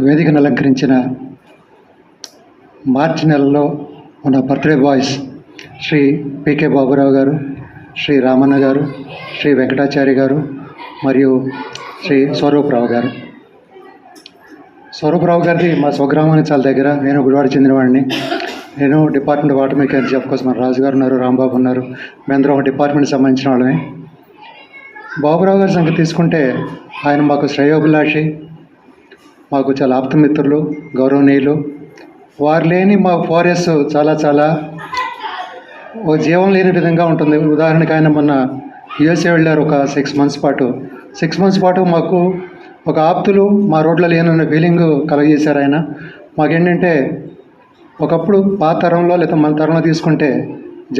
వేదికను అలంకరించిన మార్చి నెలలో మన birthday boys Shri PK Baburao గారు, శ్రీ రామన్న గారు, శ్రీ వెంకటాచారి గారు మరియు శ్రీ స్వరూపరావు గారు. స్వరూపరావు గారిది మా స్వగ్రామానికి చాలా దగ్గర. నేను గుడివాడ చెందినవాడిని. నేను department of water mechanics, of course మన రాజు గారు ఉన్నారు, రాంబాబు ఉన్నారు. మేమందరం ఒక డిపార్ట్మెంట్కి సంబంధించిన వాళ్ళమే. బాబురావు గారి సంగతి తీసుకుంటే ఆయన మాకు శ్రేయోభిలాషి, మాకు చాలా ఆప్తమిత్రులు, గౌరవనీయులు. వారు లేని మా 4S చాలా ఓ జీవం లేని విధంగా ఉంటుంది. ఉదాహరణకి ఆయన మొన్న USA వెళ్ళారు ఒక 6 months పాటు మాకు ఒక ఆప్తులు మా రోడ్లో లేనన్న ఫీలింగ్ కలగజేశారు ఆయన. మాకేంటంటే ఒకప్పుడు పాత తరంలో లేదా మన తరంలో తీసుకుంటే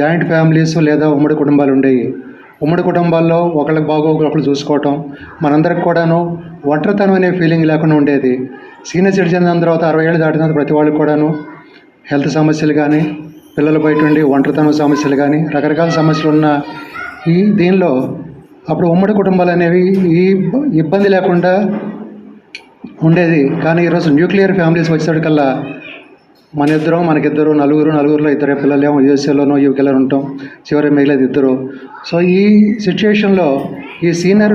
జాయింట్ ఫ్యామిలీస్ లేదా ఉమ్మడి కుటుంబాలు ఉండేవి. ఉమ్మడి కుటుంబాల్లో ఒకళ్ళకి ఒకళ్ళు చూసుకోవటం, మనందరికి కూడాను ఒంటరితనం అనే ఫీలింగ్ లేకుండా ఉండేది. సీనియర్ సిటిజన్ అయిన తర్వాత 60 ఏళ్ళు దాటిన ప్రతి వాళ్ళకి కూడాను హెల్త్ సమస్యలు కానీ, పిల్లలు బయట ఉండి ఒంటరితనం సమస్యలు కానీ, రకరకాల సమస్యలు ఉన్న ఈ దీనిలో అప్పుడు ఉమ్మడి కుటుంబాలు అనేవి ఈ ఇబ్బంది లేకుండా ఉండేది. కానీ ఈరోజు న్యూక్లియర్ ఫ్యామిలీస్ వచ్చేటికల్లా మనకిద్దరు, నలుగురులో ఇద్దరు పిల్లలేమో యూఎస్ఏలోనో యూకేలో ఉంటాం, చివరి మిగిలేదు ఇద్దరు. సో ఈ సిచ్యుయేషన్లో ఈ సీనియర్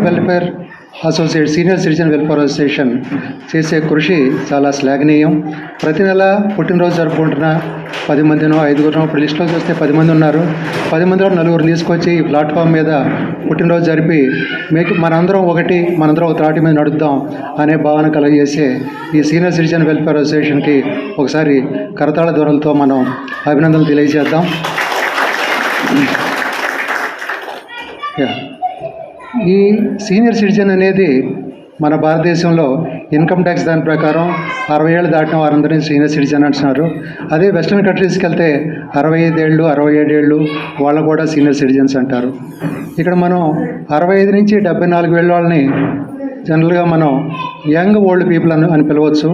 సిటిజన్ వెల్ఫేర్ అసోసియేషన్ చేసే కృషి చాలా శ్లాఘనీయం. ప్రతి నెల పుట్టినరోజు జరుపుకుంటున్న 10 మందినో 5గురినో, ఇప్పుడు లిస్టులో చూస్తే 10 మంది ఉన్నారు. 10 మందిలో 9 తీసుకొచ్చి ఈ ప్లాట్ఫామ్ మీద పుట్టినరోజు జరిపి మనందరం ఒక త్రాటి మీద నడుద్దాం అనే భావన కలగజేసే ఈ సీనియర్ సిటిజన్ వెల్ఫేర్ అసోసియేషన్కి ఒకసారి కరతాళ ధ్వనులతో మనం అభినందనలు తెలియజేద్దాం. ఈ సీనియర్ సిటిజన్ అనేది మన భారతదేశంలో ఇన్కమ్ ట్యాక్స్ దాని ప్రకారం 60 ఏళ్ళు దాటిన వారందరినీ సీనియర్ సిటిజన్ అంటున్నారు. అదే వెస్ట్రన్ కంట్రీస్కి వెళ్తే 65 ఏళ్ళు 67 ఏళ్ళు వాళ్ళు కూడా సీనియర్ సిటిజన్స్ అంటారు. ఇక్కడ మనం 65 నుంచి 74 ఏళ్ళ వాళ్ళని జనరల్గా మనం యంగ్ ఓల్డ్ పీపుల్ అని పిలవచ్చు.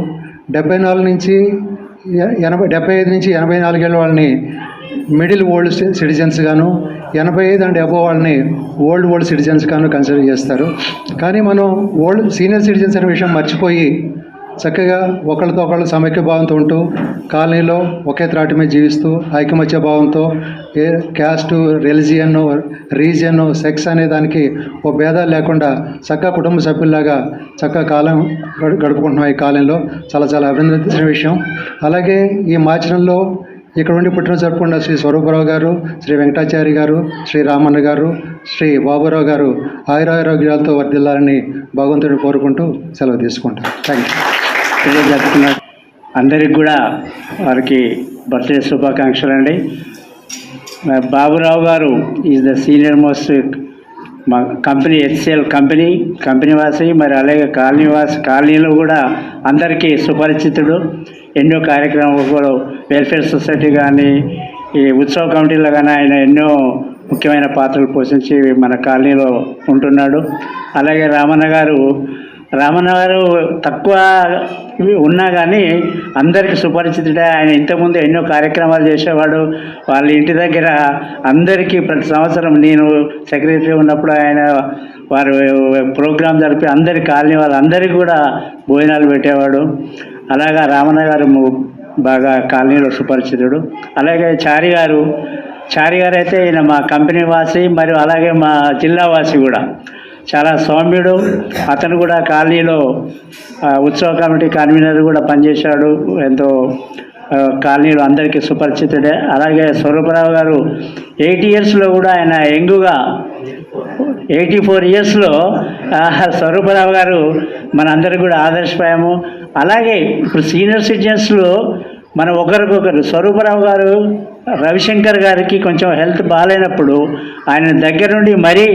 74 నుంచి 75 నుంచి 84 ఏళ్ళ వాళ్ళని మిడిల్ ఓల్డ్ సిటిజన్స్ గాను, 85 అండ్ అబోవ్ వాళ్ళని ఓల్డ్ సిటిజన్స్ గాను కన్సిడర్ చేస్తారు. కానీ మనం సీనియర్ సిటిజన్స్ అనే విషయం మర్చిపోయి చక్కగా ఒకళ్ళతో ఒకళ్ళు సమైక్య భావంతో ఉంటూ కాలనీలో ఒకే త్రాటి మీద జీవిస్తూ ఐకమత్య భావంతో క్యాస్టు, రిలిజియన్, రీజియన్, సెక్స్ అనే దానికి ఓ భేదాలు లేకుండా చక్కగా కుటుంబ సభ్యుల్లాగా చక్కగా కాలం గడుపుకుంటున్నాం. ఈ కాలంలో చాలా అభినందించిన విషయం. అలాగే ఈ మార్చడంలో ఇక్కడ ఉండి పుట్టినరోజు జరుపుకున్న శ్రీ స్వరూపరావు గారు, శ్రీ వెంకటాచారి గారు, శ్రీ రామన్న గారు, శ్రీ బాబురావు గారు ఆయురారోగ్యాలతో వర్ధిల్లాలని భగవంతుడిని కోరుకుంటూ సెలవు తీసుకుంటాం. Thank you. అందరికి కూడా వారికి బర్త్డే శుభాకాంక్షలు అండి. బాబురావు గారు ఈజ్ ద సీనియర్ మోస్ట్ మా కంపెనీ HCL కంపెనీ వాసి, మరి అలాగే కాలనీలో కూడా అందరికీ సుపరిచితుడు. ఎన్నో కార్యక్రమాలు కూడా వెల్ఫేర్ సొసైటీ కానీ ఈ ఉత్సవ కమిటీలో కానీ ఆయన ఎన్నో ముఖ్యమైన పాత్రలు పోషించి మన కాలనీలో ఉంటున్నాడు. అలాగే రామన్న గారు తక్కువ ఉన్నా కానీ అందరికీ సుపరిచితుడే. ఆయన ఇంతకుముందు ఎన్నో కార్యక్రమాలు చేసేవాడు. వాళ్ళ ఇంటి దగ్గర అందరికీ ప్రతి సంవత్సరం నేను సెక్రటరీ ఉన్నప్పుడు వారు ప్రోగ్రాం జరిపి కాలనీ వాళ్ళందరికీ కూడా భోజనాలు పెట్టేవాడు. అలాగా రామన్న గారు బాగా కాలనీలో సుపరిచితుడు. అలాగే చారి గారు అయితే ఈయన మా కంపెనీ వాసి, మరియు అలాగే మా జిల్లా వాసి కూడా. చాలా సౌమ్యుడు. అతను కూడా కాలనీలో ఉత్సవ కమిటీ కన్వీనర్ కూడా పనిచేశాడు. ఎంతో కాలనీలో అందరికీ సుపరిచితుడే. అలాగే స్వరూపరావు గారు 80 ఇయర్స్లో కూడా ఆయన యంగుగా 84 ఇయర్స్లో స్వరూపరావు గారు మనందరికీ కూడా ఆదర్శప్రాయము. అలాగే ఇప్పుడు సీనియర్ సిటిజన్స్లో మనం ఒకరికొకరు స్వరూపరావు గారు రవిశంకర్ గారికి కొంచెం హెల్త్ బాగాలేనప్పుడు ఆయన దగ్గర నుండి మరీ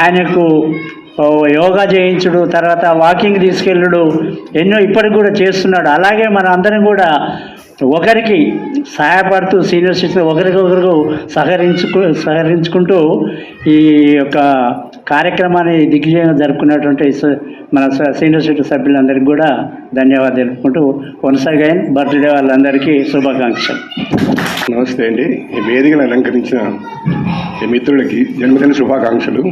ఆయనకు యోగా చేయించుడు, తర్వాత వాకింగ్ తీసుకెళ్ళుడు ఎన్నో ఇప్పటికి కూడా చేస్తున్నాడు. అలాగే మన అందరం కూడా ఒకరికి సహాయపడుతూ సీనియర్ సిటిజన్ ఒకరికొకరు సహకరించుకుంటూ ఈ యొక్క కార్యక్రమాన్ని దిగ్విజయంగా జరుపుకున్నటువంటి మన సీనియర్ సిటిజన్ సభ్యులందరికీ కూడా ధన్యవాదాలు తెలుపుకుంటూ వన్స్ అగైన్ బర్త్డే వాళ్ళందరికీ శుభాకాంక్షలు. నమస్తే అండి. ఈ వేదికను అలంకరించిన ఈ మిత్రులకి జన్మదిన శుభాకాంక్షలు.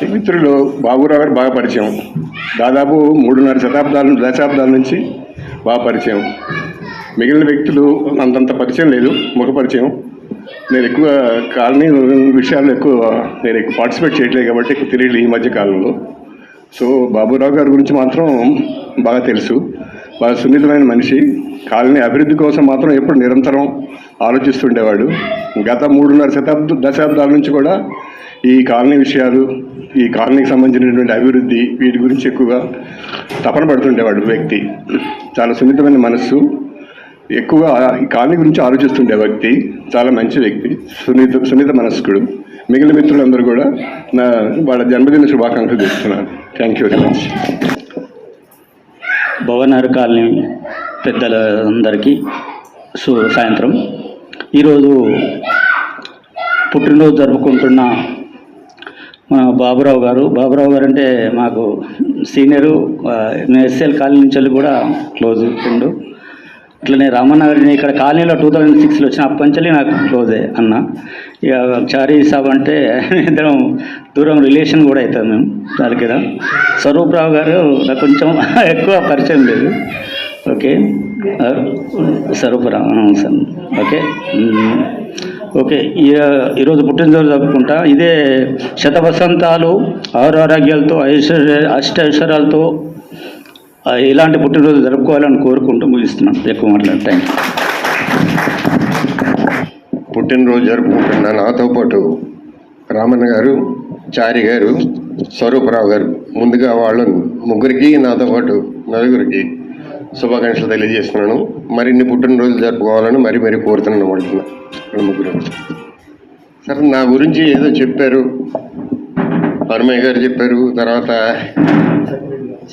ఈ మిత్రులు బాబురావు గారు బాగా పరిచయం. దాదాపు 3.5 దశాబ్దాల నుంచి బాగా పరిచయం. మిగిలిన వ్యక్తులు అంతంత పరిచయం లేదు, ముఖ పరిచయం. నేను ఎక్కువ కాలనీ విషయాల్లో నేను ఎక్కువ పార్టిసిపేట్ చేయట్లేదు కాబట్టి ఎక్కువ తెలియదు ఈ మధ్య కాలంలో. సో బాబురావు గారి గురించి మాత్రం బాగా తెలుసు. బాగా సున్నితమైన మనిషి. కాలనీ అభివృద్ధి కోసం మాత్రం ఎప్పుడు నిరంతరం ఆలోచిస్తుండేవాడు. గత 3.5 దశాబ్దాల నుంచి కూడా ఈ కాలనీ విషయాలు, ఈ కాలనీకి సంబంధించినటువంటి అభివృద్ధి, వీటి గురించి ఎక్కువగా తపన పడుతుండేవాడు వ్యక్తి. చాలా సున్నితమైన మనస్సు, ఎక్కువగా ఈ కాలనీ గురించి ఆలోచిస్తుండే వ్యక్తి. చాలా మంచి వ్యక్తి, సున్నిత మనస్కుడు. మిగిలిన మిత్రులందరూ కూడా వాళ్ళ జన్మదిన శుభాకాంక్షలు చెప్తున్నారు. Thank you very much. Bhavanagar colony పెద్దలందరికీ సాయంత్రం. ఈరోజు పుట్టినరోజు జరుపుకుంటున్న మా బాబురావు గారు అంటే మాకు సీనియరు. SCL కాలనీ నుంచి కూడా క్లోజ్ ఫ్రెండు. అట్లనే రామన్న గారిని ఇక్కడ కాలనీలో 2006లో వచ్చిన అప్పటి నుంచి నాకు క్లోజే అన్న. ఇక చారీ సాబ్ అంటే ఇద్దరం దూరం రిలేషన్ కూడా అవుతుంది మేము దాని కదా. స్వరూపరావు గారు నాకు కొంచెం ఎక్కువ పరిచయం లేదు. Okay, స్వరూపరావు sir. ఓకే, ఈరోజు పుట్టినరోజు జరుపుకుంటా. ఇదే శతవసంతాలు ఆరోగ్యాలతో అష్టైశ్వర్యాలతో ఇలాంటి పుట్టినరోజు జరుపుకోవాలని కోరుకుంటూ ముగిస్తున్నాను. ఎక్కువ మాట్లాడతాను. పుట్టినరోజు జరుపుకుంటున్న నాతో పాటు రామన్న గారు, చారి గారు, స్వరూపరావు గారు, ముందుగా వాళ్ళ ముగ్గురికి నాతో పాటు నలుగురికి శుభాకాంక్షలు తెలియజేస్తున్నాను. మరిన్ని పుట్టినరోజులు జరుపుకోవాలని మరీ కోరుతున్నాను. ముగ్గురు సార్ నా గురించి ఏదో చెప్పారు, హనుమయ్య గారు చెప్పారు, తర్వాత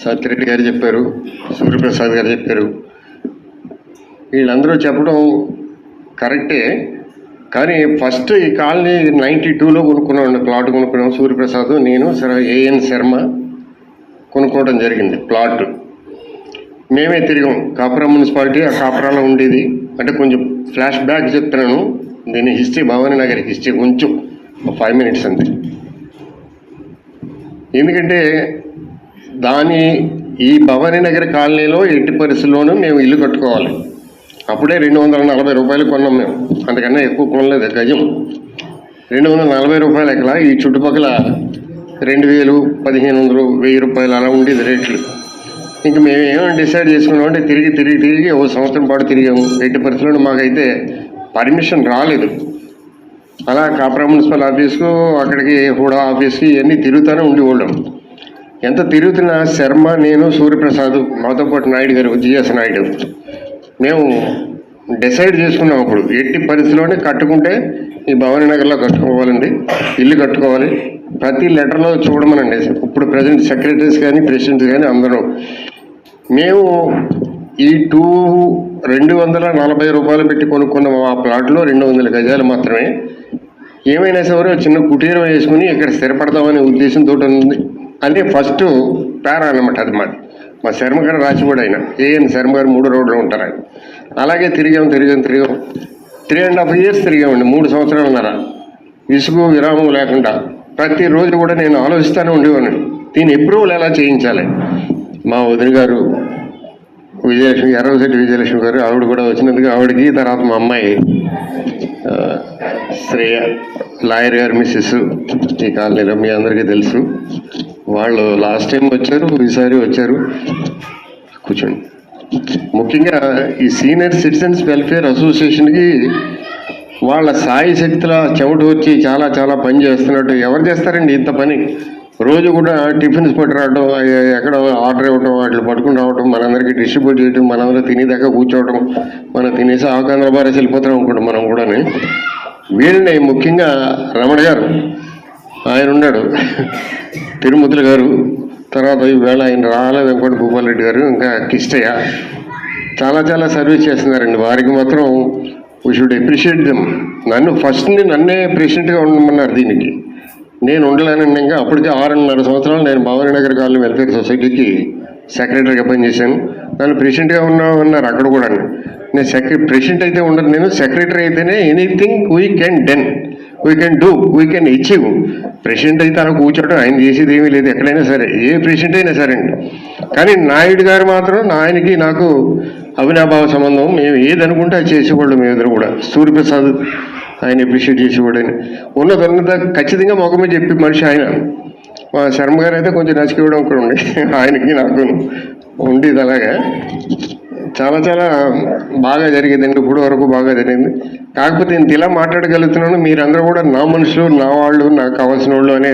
సత్యరెడ్డి గారు చెప్పారు, సూర్యప్రసాద్ గారు చెప్పారు. వీళ్ళందరూ చెప్పడం కరెక్టే. కానీ ఫస్ట్ ఈ కాలనీ 92లో కొనుక్కున్నాం, ప్లాట్ కొనుక్కున్నాం. సూర్యప్రసాద్, నేను, ఏఎన్ శర్మ కొనుక్కోవడం జరిగింది ప్లాట్. మేమే తిరిగాం. కాపురం మున్సిపాలిటీ ఆ కాపురాలో ఉండేది. అంటే కొంచెం ఫ్లాష్ బ్యాక్ చెప్తున్నాను దీని హిస్టరీ, భవానీ నగర్ హిస్టరీ కొంచెం 5 minutes అంతే. ఎందుకంటే ఈ భవానీ నగర్ కాలనీలో ఎట్టి పరిస్థితుల్లోనూ మేము ఇల్లు కట్టుకోవాలి. అప్పుడే 240 రూపాయలు కొన్నాం మేము, అంతకన్నా ఎక్కువ కొనలేదు. గజం 240 రూపాయలు ఎక్కడ, ఈ చుట్టుపక్కల 2000, 1500, 1000 రూపాయలు అలా ఉండేది రేట్లు. ఇంక మేము ఏమైనా డిసైడ్ చేసుకున్నాం అంటే తిరిగి ఓ సంవత్సరం పాటు తిరిగాము. ఎట్టి పరిస్థితుల్లో మాకైతే పర్మిషన్ రాలేదు. అలా కాపురం మున్సిపల్ ఆఫీస్కు, అక్కడికి హుడా ఆఫీస్కి ఇవన్నీ తిరుగుతూనే ఉండేవాళ్ళం. ఎంత తిరుగుతున్నా శర్మ, నేను, సూర్యప్రసాద్, మాతో పాటు నాయుడు గారు, జిఎస్ నాయుడు, మేము డిసైడ్ చేసుకున్నాం. అప్పుడు ఎట్టి పరిస్థితిలోనే కట్టుకుంటే ఈ భవానీ నగర్లో కట్టుకోవాలండి, ఇల్లు కట్టుకోవాలి. ప్రతి లెటర్లో చూడమనండి. ఇప్పుడు ప్రజెంట్ సెక్రటరీస్ కానీ ప్రెసిడెంట్స్ కానీ అందరూ మేము ఈ 240 రూపాయలు పెట్టి కొనుక్కున్నాం. ఆ ప్లాట్లో 200 గజాలు మాత్రమే. ఏమైనా సరే చిన్న కుటీరం వేసుకుని ఇక్కడ స్థిరపడదామనే ఉద్దేశంతో ఉంది. అంటే ఫస్ట్ పేరా అన్నమాట అది మాది. మా శర్మ గారు రాసి కూడా ఆయన ఏఎన్ శర్మ గారు 3 రోడ్లో ఉంటారు ఆయన. అలాగే తిరిగాం 3.5 years తిరిగామండి. 3 సంవత్సరాలున్నర విసుగు విరామం లేకుండా ప్రతిరోజు కూడా నేను ఆలోచిస్తూనే ఉండేవాడిని, దీన్ని అప్రూవల్ ఎలా చేయించాలి. మా వదిన గారు విజయలక్ష్మి, ఎర్రవశెట్టి విజయలక్ష్మి గారు, ఆవిడ కూడా వచ్చినందుకు ఆవిడకి, తర్వాత మా అమ్మాయి శ్రేయ, లాయర్ గారు మిస్సెస్, ఈ కాలనీలో మీ అందరికీ తెలుసు. వాళ్ళు లాస్ట్ టైం వచ్చారు, ఈసారి వచ్చారు. కూర్చోండి. ముఖ్యంగా ఈ సీనియర్ సిటిజన్స్ వెల్ఫేర్ అసోసియేషన్కి వాళ్ళ సాయి శక్తుల చెమట వచ్చి చాలా పని చేస్తున్నట్టు ఎవరు చేస్తారండి ఇంత పని? రోజు కూడా టిఫిన్స్ పట్టి రావడం, ఎక్కడ ఆర్డర్ ఇవ్వడం, వాటిని పట్టుకుని రావడం, మనందరికీ డిస్ట్రిబ్యూట్ చేయడం, మనందరూ తినేదాకా కూర్చోవడం, మనం తినేసి ఆకాంధ్ర బారేసి వెళ్ళిపోతాం అనుకుంటాం మనం కూడా. వీళ్ళని ముఖ్యంగా రమణ గారు ఆయన ఉన్నాడు, తిరుమతులు గారు, తర్వాత ఈవేళ ఆయన రాలేదు అనుకోండి, భూపాల్ రెడ్డి గారు, ఇంకా కిష్టయ్య చాలా సర్వీస్ చేస్తున్నారండి. వారికి మాత్రం వీ షుడ్ అప్రిషియేట్ దెమ్. నన్నే ప్రెసిడెంట్గా ఉండమన్నారు. దీనికి నేను ఉండలేనండి. ఇంకా అప్పటికే 6.5 సంవత్సరాలు నేను భవానీ నగర్ కాలనీ వెల్ఫేర్ సొసైటీకి సెక్రటరీగా పనిచేశాను. నన్ను ప్రెసిడెంట్గా ఉన్నామన్నారు అక్కడ కూడా. నేను ప్రెసిడెంట్ అయితే ఉండదు, నేను సెక్రటరీ అయితేనే anything we can do, we can achieve. President అయితే అలా కూర్చోవడం, ఆయన చేసేది ఏమీ లేదు ఎక్కడైనా సరే, ఏ ప్రెసిడెంట్ అయినా సరే అండి. కానీ నాయుడు గారు మాత్రం ఆయనకి నాకు అవినాభావ సంబంధం. మేము ఏది అనుకుంటే అది చేసేవాళ్ళు మేమిద్దరు కూడా. సూర్యప్రసాద్ ఆయన అప్రిషియేట్ చేసేవాడని ఉన్నదంతా ఖచ్చితంగా మొఖమే చెప్పి మనిషి ఆయన. మా శర్మ గారు అయితే కొంచెం నచ్చికోవడం అక్కడ ఉండి, ఆయనకి నాకు ఉండేది. అలాగా చాలా బాగా జరిగేదండి. ఇప్పుడు వరకు బాగా జరిగింది. కాకపోతే ఇంత ఇలా మాట్లాడగలుగుతున్నాను, మీరందరూ కూడా నా మనుషులు, నా వాళ్ళు, నాకు కావాల్సిన వాళ్ళు అనే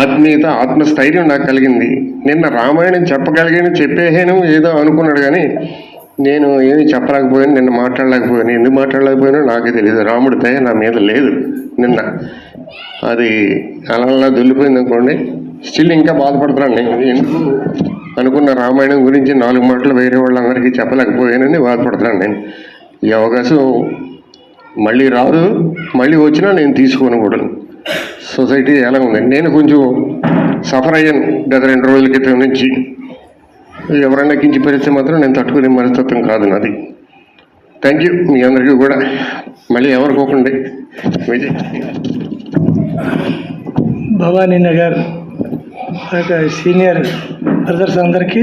ఆత్మీయత, ఆత్మస్థైర్యం నాకు కలిగింది. నిన్న రామాయణం చెప్పేసాను ఏదో అనుకున్నాడు, కానీ నేను ఏమి చెప్పలేకపోయాను, నిన్న మాట్లాడలేకపోయాను. ఎందుకు మాట్లాడలేకపోయానో నాకే తెలియదు. రాముడి దయ నా మీద లేదు నిన్న. అది అలా దొల్లిపోయింది అనుకోండి. స్టిల్ ఇంకా బాధపడుతున్నాను నేను. ఎందుకు అనుకున్న రామాయణం గురించి 4 మాటలు వేరే వాళ్ళందరికీ చెప్పలేకపోయానని బాధపడుతున్నాను నేను. ఈ అవకాశం మళ్ళీ రాదు, మళ్ళీ వచ్చినా నేను తీసుకోను కూడా. సొసైటీ ఎలా ఉంది, నేను కొంచెం సఫర్ అయ్యాను గత 2 రోజుల క్రితం నుంచి. ఎవరన్నా కించిపరిస్తే మాత్రం నేను తట్టుకునే మనస్తత్వం కాదు నాది. థ్యాంక్ యూ మీ అందరికీ కూడా. మళ్ళీ ఎవరికోకండి. విజయ్. భవానీ నగర్ సీనియర్ బ్రదర్స్ అందరికీ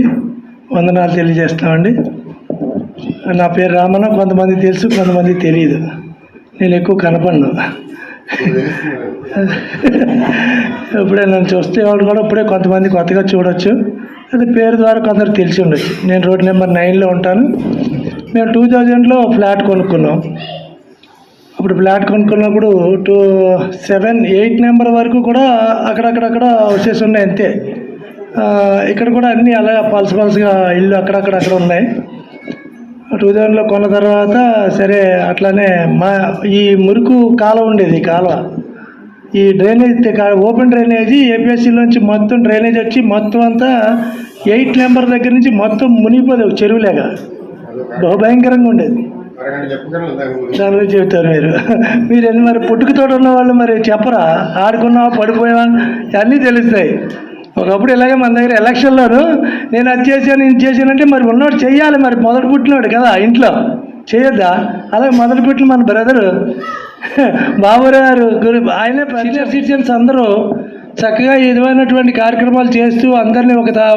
వందనాలు తెలియజేస్తామండి. నా పేరు రామన్న. కొంతమంది తెలుసు, కొంతమంది తెలియదు. నేను ఎక్కువ కనపడను. ఇప్పుడే నన్ను చూస్తే వాళ్ళు కూడా ఇప్పుడే కొంతమంది కొత్తగా చూడొచ్చు. అది పేరు ద్వారా కొందరు తెలిసి ఉండొచ్చు. నేను రోడ్ నెంబర్ 9లో ఉంటాను. మేము 2000లో ఫ్లాట్ కొనుక్కున్నాం. అప్పుడు ఫ్లాట్ కొనుక్కున్నప్పుడు 7, 8 నెంబర్ వరకు కూడా అక్కడక్కడ హౌసెస్ ఉన్నాయి అంతే. ఇక్కడ కూడా అన్నీ అలా పల్సగా ఇల్లు అక్కడ ఉన్నాయి. 2000లో కొన్న తర్వాత సరే అట్లానే ఈ మురుకు కాలువ ఉండేది. ఈ డ్రైనేజ్ ఓపెన్ డ్రైనేజీ ఏపీఎస్సీలోంచి మొత్తం డ్రైనేజ్ వచ్చి మొత్తం అంతా 8 నెంబర్ దగ్గర నుంచి మొత్తం మునిగిపోదు చెరువులేగా, బహుభయంకరంగా ఉండేది. దాని గురించి చెబుతారు మీరు మరి పుట్టుకతోట ఉన్న వాళ్ళు మరి చెప్పరా, ఆడుకున్నావా పడిపోయావా అన్నీ తెలుస్తాయి. ఒకప్పుడు ఇలాగే మన దగ్గర ఎలక్షన్లోను నేను అది చేశాను ఇది చేశానంటే మరి ఉన్నవాడు చెయ్యాలి, మరి మొదటి పుట్టినవాడు కదా ఇంట్లో చేయొద్దా? అలాగే మొదటి పుట్టిన మన బ్రదరు బాబురావు గారు ఆయనే సీనియర్ సిటిజన్స్ అందరూ చక్కగా ఈ విధమైనటువంటి కార్యక్రమాలు చేస్తూ అందరినీ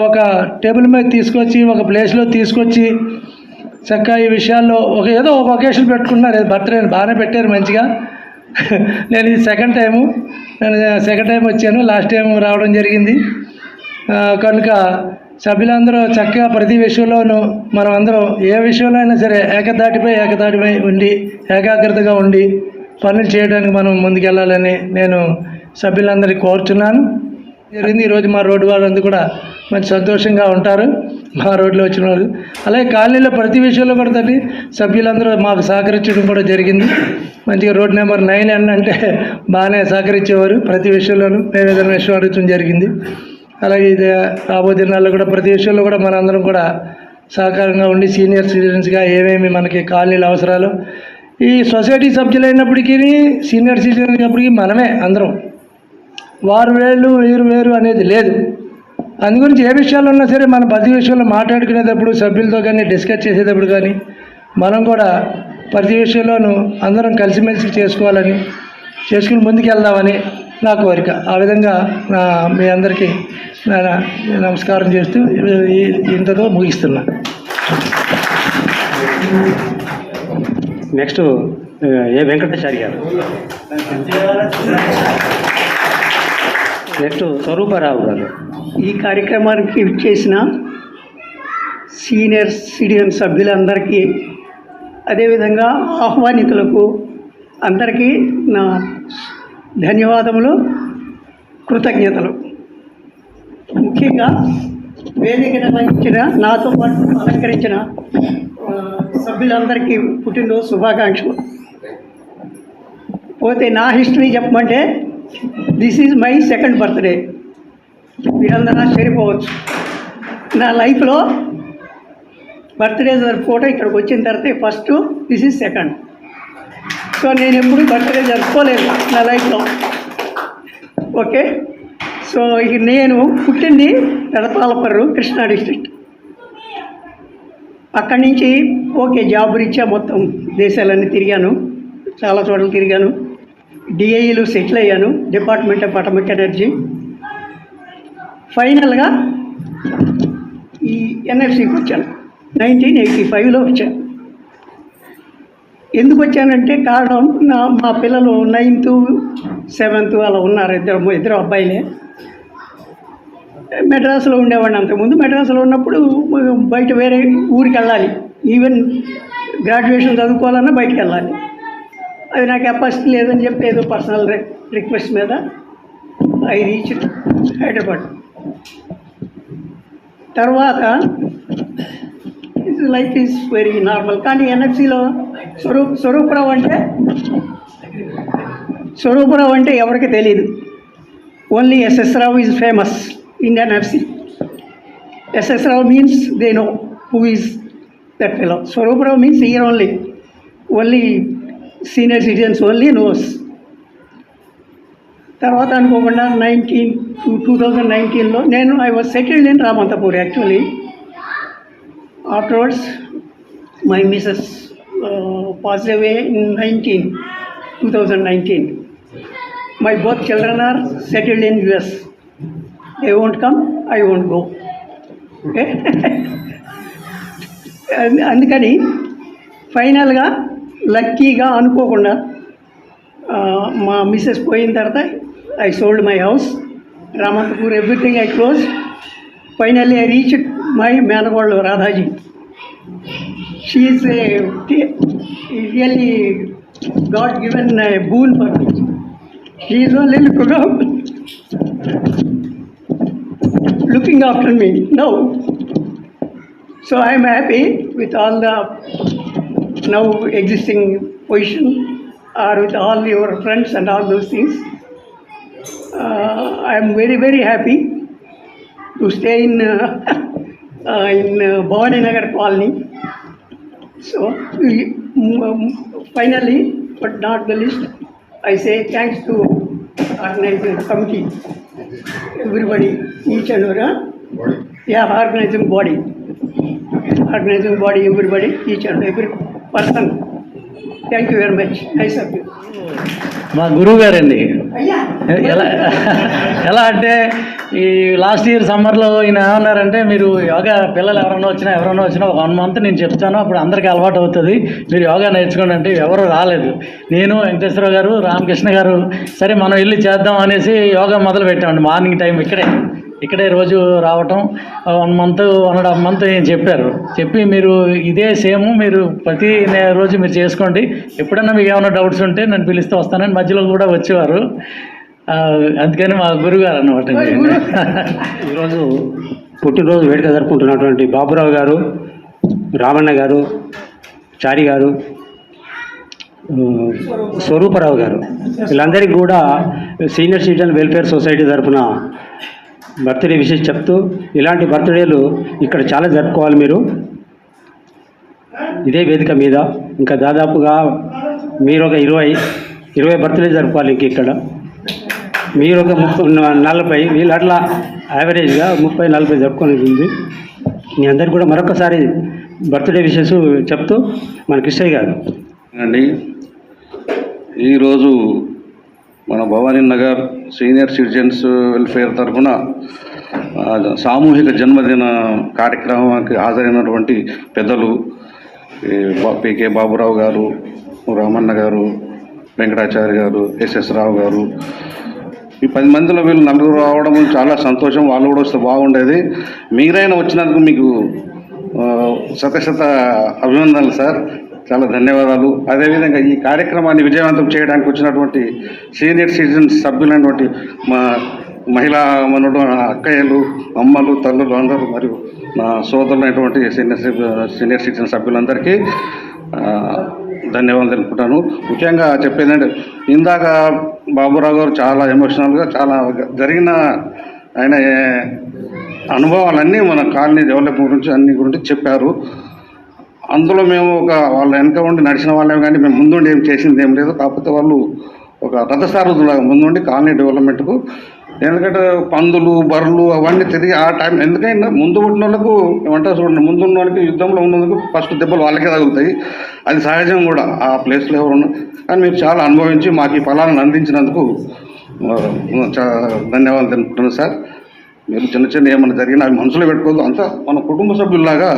ఒక టేబుల్ మీద తీసుకొచ్చి ఒక ప్లేస్లో తీసుకొచ్చి చక్కగా ఈ విషయాల్లో ఏదో ఒక ఒకేషన్ పెట్టుకున్నారు. బర్త్డే బాగానే పెట్టారు మంచిగా. నేను ఇది సెకండ్ టైం వచ్చాను, లాస్ట్ టైం రావడం జరిగింది. కనుక సభ్యులందరూ చక్కగా ప్రతి విషయంలోనూ మనం అందరం ఏ విషయంలో అయినా సరే ఏకదాటిపై ఉండి ఏకాగ్రతగా ఉండి పనులు చేయడానికి మనం ముందుకెళ్ళాలని నేను సభ్యులందరికీ కోరుచున్నాను. జరిగింది ఈరోజు మా రోడ్డు వాళ్ళందరూ కూడా మంచి సంతోషంగా ఉంటారు, మా రోడ్లో వచ్చిన వాళ్ళు. అలాగే కాలనీలో ప్రతి విషయంలో కూడా తల్లి సభ్యులందరూ మాకు సహకరించడం కూడా జరిగింది. మంచిగా రోడ్ నెంబర్ 9 అంటే బాగానే సహకరించేవారు, ప్రతి విషయంలోనూ మేము ఏదైనా విషయం అడుగుతుంది జరిగింది. అలాగే ఇది రాబోయే దినాల్లో కూడా ప్రతి విషయంలో కూడా మనందరం కూడా సహకారంగా ఉండి సీనియర్ సిటిజన్స్గా ఏమేమి మనకి కాలనీల అవసరాలు, ఈ సొసైటీ సభ్యులైనప్పటికీ సీనియర్ సిటిజన్ అయినప్పటికీ మనమే అందరం, వారు వీరు వేరు అనేది లేదు. అందు గురించి ఏ విషయాలు ఉన్నా సరే మన ప్రతి విషయంలో మాట్లాడుకునేటప్పుడు సభ్యులతో కానీ డిస్కస్ చేసేటప్పుడు కానీ మనం కూడా ప్రతి విషయంలోనూ అందరం కలిసిమెలిసి చేసుకుని ముందుకెళ్దామని నా కోరిక. ఆ విధంగా మీ అందరికీ నమస్కారం చేస్తూ ఇంతతో ముగిస్తున్నా. నెక్స్ట్ ఏ వెంకటాచారి గారు, నెక్స్ట్ స్వరూపారావు గారు. ఈ కార్యక్రమానికి చేసిన సీనియర్ సిటిజన్ సభ్యులందరికీ, అదేవిధంగా ఆహ్వానితులకు అందరికీ నా ధన్యవాదములు, కృతజ్ఞతలు. ముఖ్యంగా వేదిక నిర్వహించిన నాతో పాటు అలంకరించిన సభ్యులందరికీ పుట్టినరోజు శుభాకాంక్షలు. పోతే నా హిస్టరీ చెప్పమంటే this is my second birthday. మీరందరూ సరిపోవచ్చు. నా లైఫ్లో బర్త్డే జరుపుకోవడం ఇక్కడికి వచ్చిన తర్వాత first, this is second. So నేను ఎప్పుడు బర్త్డే జరుపుకోలేదు నా లైఫ్లో. ఓకే, సో నేను పుట్టింది పెదపాలపర్రు, కృష్ణా డిస్ట్రిక్ట్. అక్కడి నుంచి జాబ్ రీత్యా మొత్తం దేశాలన్నీ తిరిగాను, చాలా చోట్ల తిరిగాను. డిఐఈలో సెటిల్ అయ్యాను, డిపార్ట్మెంట్ ఆఫ్ అటామిక్ ఎనర్జీ. ఫైనల్గా ఈ ఎన్ఎఫ్సికి వచ్చాను, 1985లో వచ్చాను. ఎందుకు వచ్చానంటే కారణం, మా పిల్లలు 9th 7th అలా ఉన్నారు, ఇద్దరు అబ్బాయిలే. మెడ్రాస్లో ఉండేవాడిని. అంతకుముందు మెడ్రాస్లో ఉన్నప్పుడు బయట వేరే ఊరికి వెళ్ళాలి, ఈవెన్ గ్రాడ్యుయేషన్ చదువుకోవాలన్నా బయటకు వెళ్ళాలి. అది నాకు కెపాసిటీ లేదని చెప్పి ఏదో పర్సనల్ రిక్వెస్ట్ మీద ఐ రీచ్ హైదరాబాద్. తర్వాత లైఫ్ ఈజ్ వెరీ నార్మల్. కానీ ఎన్ఎఫ్సిలో స్వరూపరావు అంటే ఎవరికి తెలియదు. Only SS Rao is famous in NFC. SS Rao means they know who is that fellow. Swarooparao means here only senior citizens only knows. తర్వాత అనుకోకుండా 2019లో I was settled in Ramanthapur actually. Afterwards my missus passed away in 2019. My both children are settled in US. They won't come, I won't go. Okay? అందుకని ఫైనల్గా లక్కీగా అనుకోకుండా మా missus పోయిన తర్వాత I sold my house, Ramanthapur, everything I close. Finally I reach my మేనగోళ్ళు Radhaji. She is really God given a boon for me. She is only looking after me now. So I am happy with all the now existing position or with all your friends and all those things. I'm very, very happy to stay in Bhavani Nagar colony. So, finally, but not the least, I say thanks to organizing committee, everybody, each and every, organizing body, everybody, each and every person. Thank you very much. Nice of you. మా గురువు గారండి. ఎలా అంటే ఈ last year సమ్మర్లో ఈయన ఏమన్నారంటే, మీరు యోగా పిల్లలు ఎవరైనా వచ్చినా ఒక 1 month నేను చెప్తాను, అప్పుడు అందరికీ అలవాటు అవుతుంది, మీరు యోగా నేర్చుకోండి అంటే ఎవరు రాలేదు. నేను, వెంకటేశ్వర గారు, రామకృష్ణ గారు సరే మనం వెళ్ళి చేద్దాం అనేసి యోగా మొదలు పెట్టామండి. మార్నింగ్ టైం ఇక్కడే రోజు రావటం 1 month 1.5 month చెప్పి మీరు ఇదే సేమ్ మీరు ప్రతి రోజు మీరు చేసుకోండి, ఎప్పుడన్నా మీకు ఏమైనా డౌట్స్ ఉంటే నన్ను పిలిస్తే వస్తానని మధ్యలో కూడా వచ్చేవారు. అందుకని మా గురుగారు అన్నమాట. ఈరోజు పుట్టినరోజు వేడుక జరుపుకుంటున్నటువంటి బాబురావు గారు, రామన్న గారు, చారి గారు, స్వరూపరావు గారు, వీళ్ళందరికీ కూడా సీనియర్ సిటిజన్ వెల్ఫేర్ సొసైటీ తరఫున బర్త్డే విషయం చెప్తూ, ఇలాంటి బర్త్డేలు ఇక్కడ చాలా జరుపుకోవాలి మీరు ఇదే వేదిక మీద. ఇంకా దాదాపుగా మీరు ఒక 20 బర్త్డే జరుపుకోవాలి ఇక్కడ. మీరు ఒక 40, వీళ్ళు అట్లా యావరేజ్గా 30-40 జరుపుకోవాలి ఉంది. మీ అందరికీ కూడా మరొకసారి బర్త్డే విషెస్ చెప్తూ మన కృష్ణయ్య గారు అండి. ఈరోజు మన Bhavani Nagar senior citizens welfare తరఫున సామూహిక జన్మదిన కార్యక్రమానికి హాజరైనటువంటి పెద్దలు పికే బాబురావు గారు, రామన్న గారు, వెంకటాచారి గారు, ఎస్ఎస్ రావు గారు, ఈ 10 మందిలో వీళ్ళు 4 రావడం చాలా సంతోషం. వాళ్ళు కూడా వస్తే బాగుండేది. మీరైనా వచ్చినందుకు మీకు శత అభినందనలు సార్, చాలా ధన్యవాదాలు. అదేవిధంగా ఈ కార్యక్రమాన్ని విజయవంతం చేయడానికి వచ్చినటువంటి సీనియర్ సిటిజన్స్ సభ్యులైనటువంటి మా మహిళా మనుడు, అక్కయ్యలు, అమ్మలు, తల్లులు అందరూ, మరియు నా సోదరులైనటువంటి సీనియర్ సిటిజన్ సభ్యులందరికీ ధన్యవాదాలు తెలుపుకుంటాను. ముఖ్యంగా చెప్పేదంటే, ఇందాక బాబురావు గారు చాలా ఎమోషనల్గా చాలా జరిగిన ఆయన అనుభవాలన్నీ మన కాలనీ డెవలప్మెంట్ గురించి చెప్పారు. అందులో మేము వాళ్ళ వెనక ఉండి నడిచిన వాళ్ళేమో కానీ మేము ముందుండి ఏం చేసింది ఏం లేదు. కాకపోతే వాళ్ళు ఒక రథసారథులాగా ముందుండి కాలనీ డెవలప్మెంట్కు, ఎందుకంటే పందులు, బర్రెలు అవన్నీ తిరిగి ఆ టైం, ఎందుకైనా ముందు పుట్టిన వాళ్ళకు ఏమంటారు చూడండి, ముందున్న వాళ్ళకి యుద్ధంలో ఉన్నందుకు ఫస్ట్ దెబ్బలు వాళ్ళకే తగులుతాయి. అది సహజం కూడా ఆ ప్లేస్లో ఎవరు ఉన్నా. కానీ మీరు చాలా అనుభవించి మాకు ఈ ఫలాలను అందించినందుకు ధన్యవాదాలు తెలుపుతున్నాను సార్. మీరు చిన్న ఏమైనా జరిగినా అవి మనసులో పెట్టుకోవద్దు, అంతా మన కుటుంబ సభ్యుల్లాగా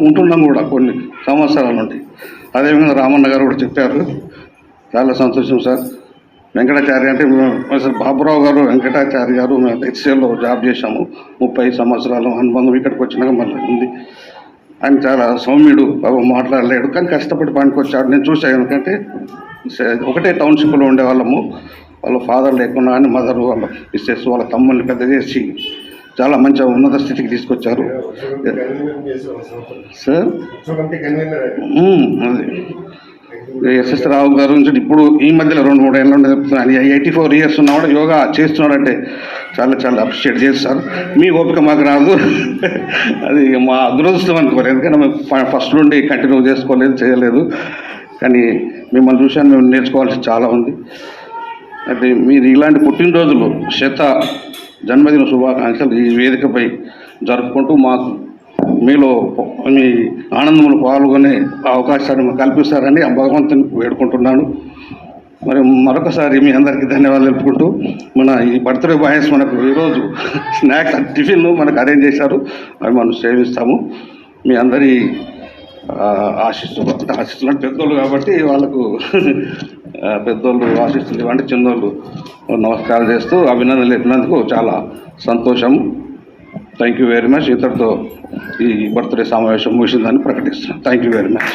ఉంటున్నాం కూడా కొన్ని సంవత్సరాల నుండి. అదేవిధంగా రామన్న గారు కూడా చెప్పారు, చాలా సంతోషం సార్. వెంకటాచారి అంటే అసలు బాబురావు గారు, వెంకటాచారి గారు మేము హెచ్సిఎల్లో జాబ్ చేశాము. 30 సంవత్సరాలు అనుబంధం. ఇక్కడికి వచ్చినాక మళ్ళీ ఉంది. ఆయన చాలా సౌమ్యుడు, బాబు మాట్లాడలేడు, కానీ కష్టపడి పనికొచ్చాడు. నేను చూశాను. ఎందుకంటే ఒకటే టౌన్షిప్లో ఉండేవాళ్ళము. వాళ్ళ ఫాదర్ లేకుండా కానీ మదరు, వాళ్ళ మిస్సెస్, వాళ్ళ తమ్ముల్ని పెద్ద చేసి చాలా మంచిగా ఉన్నత స్థితికి తీసుకొచ్చారు సార్. అది ఎస్ఎస్ రావు గారు నుంచి ఇప్పుడు ఈ మధ్యలో 2-3 ఏళ్ళ నుండి చెప్తున్నాను. 84 years ఉన్నా కూడా యోగా చేస్తున్నాడంటే చాలా అప్రిషియేట్ చేస్తారు. మీ ఓపిక మాకు రాదు, అది మా అదృష్టం అనుకోలేదు. ఎందుకంటే మేము ఫస్ట్ నుండి కంటిన్యూ చేయలేదు. కానీ మిమ్మల్ని చూశాను, మేము నేర్చుకోవాల్సి చాలా ఉంది. అయితే మీరు ఇలాంటి పుట్టినరోజులు, జన్మదిన శుభాకాంక్షలు ఈ వేదికపై జరుపుకుంటూ మాకు మీలో మీ ఆనందంలో పాల్గొనే అవకాశాన్ని కల్పిస్తారని ఆ భగవంతుని వేడుకుంటున్నాను. మరి మరొకసారి మీ అందరికీ ధన్యవాదాలు తెలుపుకుంటూ, మన ఈ బర్త్డే బాయ్స్ మనకు ఈరోజు స్నాక్స్ టిఫిన్ మనకు అరేంజ్ చేశారు, అవి మనం సేవిస్తాము. మీ అందరి ఆశిస్తులు అంటే పెద్దోళ్ళు కాబట్టి వాళ్ళకు పెద్దోళ్ళు ఆశిస్తులు ఇవ్వండి, చిన్నోళ్ళు నమస్కారం చేస్తూ అభినందనలు చెప్పినందుకు చాలా సంతోషం. Thank you very much. ఇతరుతో ఈ బర్త్డే సమావేశం ముగిసిందని ప్రకటిస్తున్నాను. Thank you very much.